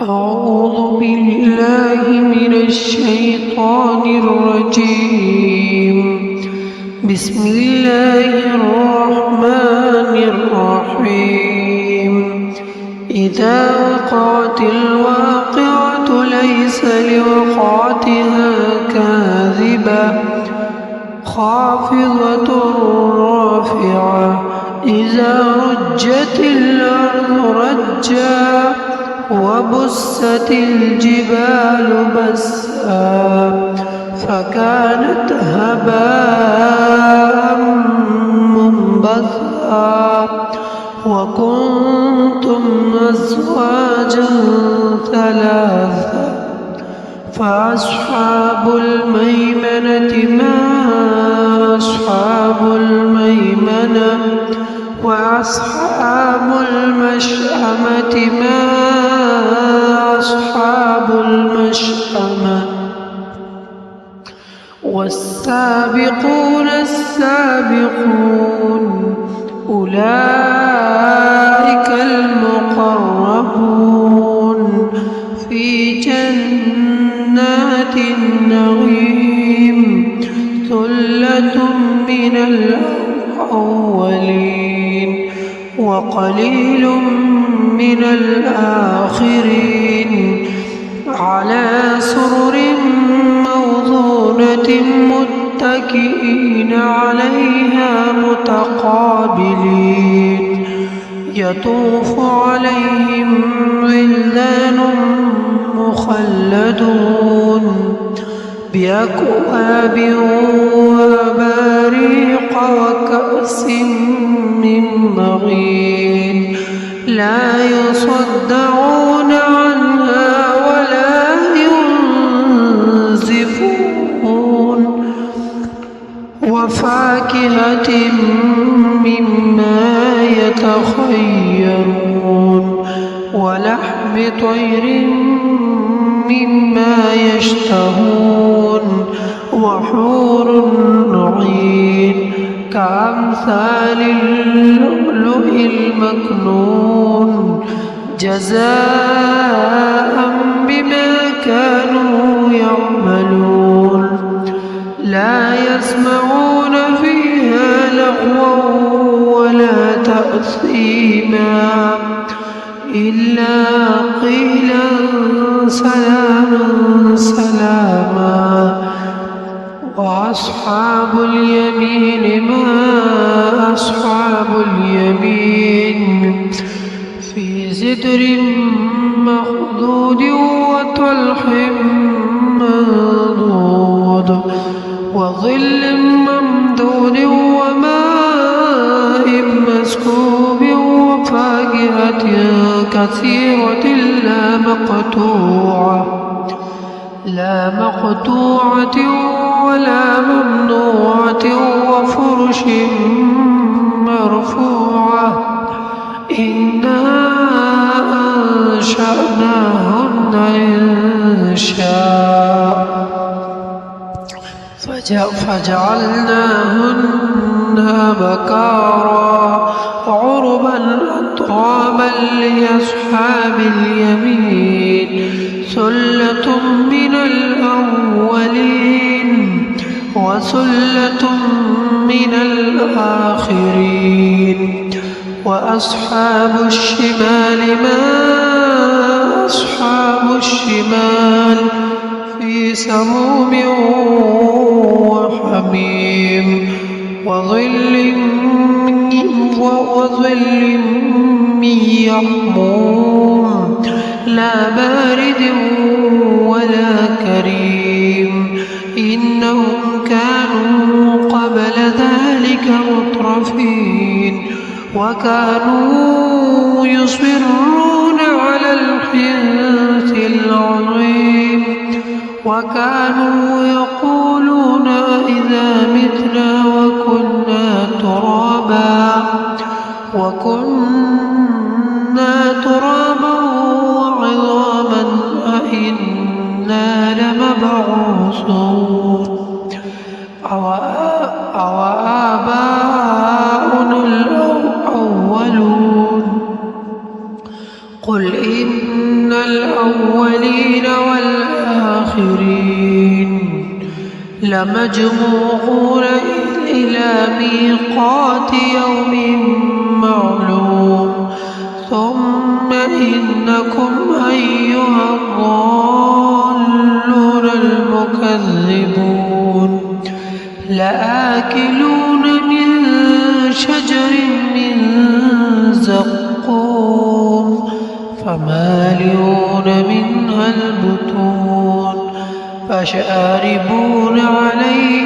أعوذ بالله من الشيطان الرجيم. بسم الله الرحمن الرحيم. إذا وقعت الواقعة ليس لوقعتها كاذبة خافضة رافعة إذا رجت الأرض رجا وبست الجبال بسا فكانت هباء منبثا وكنتم أزواجا ثلاثا فأصحاب الميمنة ما أصحاب الميمنة وأصحاب المشأمة ما أصحاب المشأمة والسابقون السابقون أولئك المقربون في جنات النعيم ثلة من الأولين وقليل من الآخرين على سرر موضونة متكئين عليها متقابلين يطوف عليهم ولدان مخلدون بأكواب وأباريق وكأس من معين لا يصدعون عنها ولا ينزفون وفاكهة مما يتخيرون ولحم طير مما يشتهون وحور عين كأمثال اللؤلؤ المكنون جزاء بما كانوا يعملون لا يسمعون فيها لغوا ولا تأثيما إلا قيلا سلاما سلاما وأصحاب اليمين ما أصحاب اليمين في سدر مخضود وطلح منضود وظل ممدود وماء مسكوب وفاكهة كثيرة لا مقطوعة ولا ممنوعة وفرش مرفوعة إنا أنشأناهن إنشاء فجعلناهن بكارا عربا أترابا لأصحاب اليمين ثلة من الأولين وثلة من الآخرين وأصحاب الشمال ما أصحاب الشمال في سموم وحميم وظل من يحموم لا بارد ولا كريم إنهم كانوا قبل ذلك مترفين وكانوا يصرون على الحنث العظيم وكانوا يقولون إذا متنا وكنا وعظاما أئنا لمبعوثون أوآباؤنا الأولون قل إن الأولين الأولين والآخرين لمجموعون إلى ميقات يوم معلوم ثم إنكم أيها الضالون المكذبون لآكلون من شجر من زقوم فمالئون منها البطون فشاربون عليه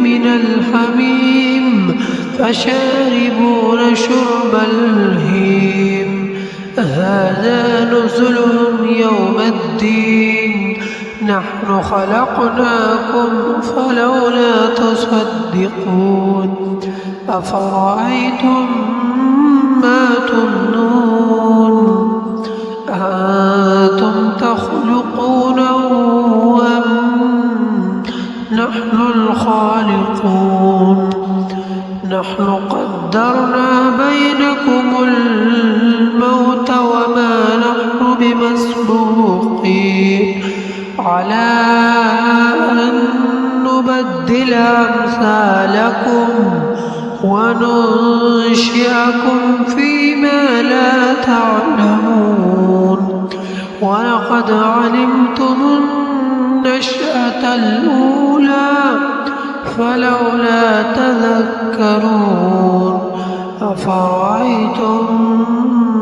من الحميم فشاربون شرب الهيم هذا نزلهم يوم الدين نحن خلقناكم فلولا تصدقون أفرأيتم ما تمنون أأنتم تخلقونه أم نحن الخالقون نحن قدرنا بينكم الموت وما نحن بمسبوقين على أن نبدل أمثالكم وننشئكم فيما لا تعلمون ولقد علمتم النشأة الأولى فلولا تذكرون أفرأيتم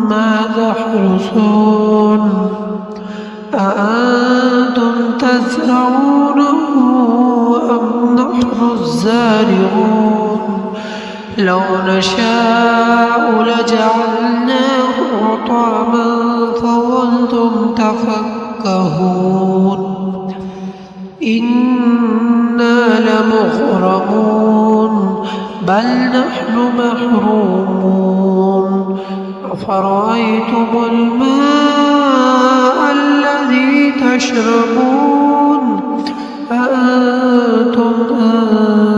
ما تحرثون أأنتم تزرعونه أم نحن الزارعون لو نشاء لجعلناه حطاما فظلتم تفكهون إنا لمغرمون بل نحن محرومون أفرأيتم الماء الذي تشربون أأنتم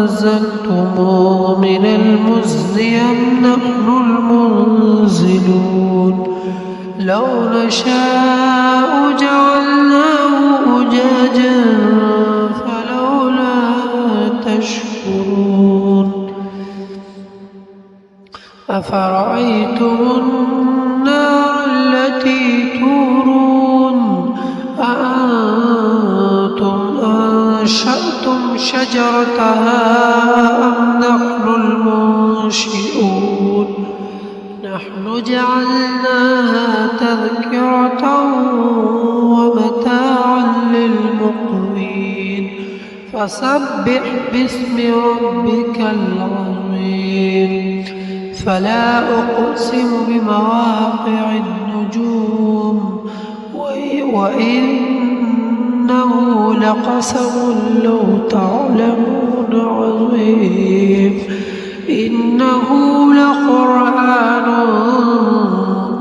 أنزلتموه من المزن أم نحن المنزلون لو نشاء جعلناه أجاجا فلولا تشكرون أفرأيتم النار التي تورون أأنتم أنشأتم شجرتها أم نحن المنشئون نحن جعلناها تذكرة ومتاعا للمقوين فسبح باسم ربك العظيم فلا أقسم بمواقع النجوم وإنه لقسم لو تعلمون عظيم إنه لقرآن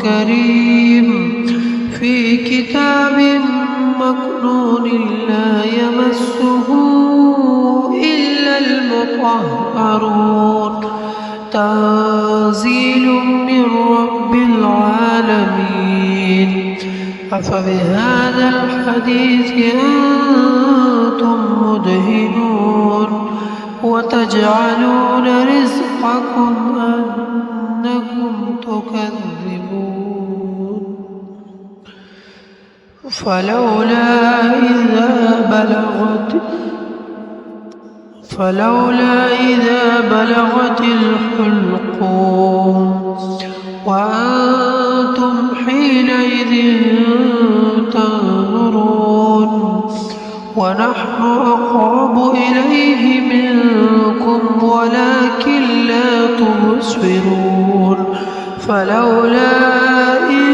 كريم في كتاب مكنون لا يمسه إلا المطهرون تنزيل من رب العالمين أفبهذا الحديث أنتم مدهنون وتجعلون رزقكم أنكم تكذبون فلولا إذا بلغت الحلقوم وأنتم حينئذ تنظرون ونحن أقرب إليه منكم ولكن لا تبصرون فلولا إن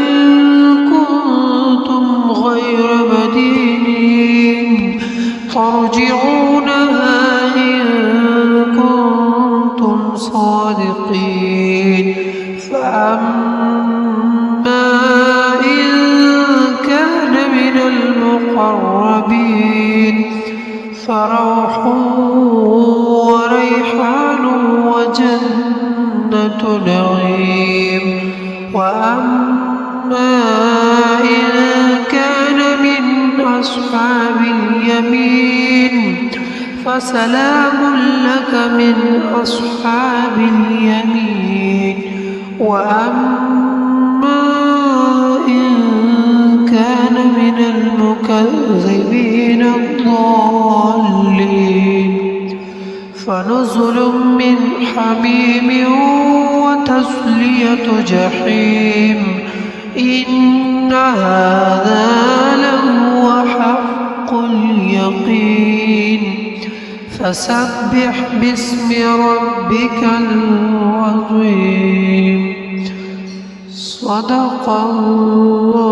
كنتم غير مدينين ترجعونها إن كنتم صادقين فأما إن كان من المقربين فروح وريحان وجنة جنة نعيم. وأما إن كان من أصحاب اليمين فسلام لك من أصحاب اليمين. وأما إن كان من المكذبين الضالين فنزل من حميم وتصلية جحيم. إن هذا لهو حق اليقين. فسبح باسم ربك العظيم. صدق الله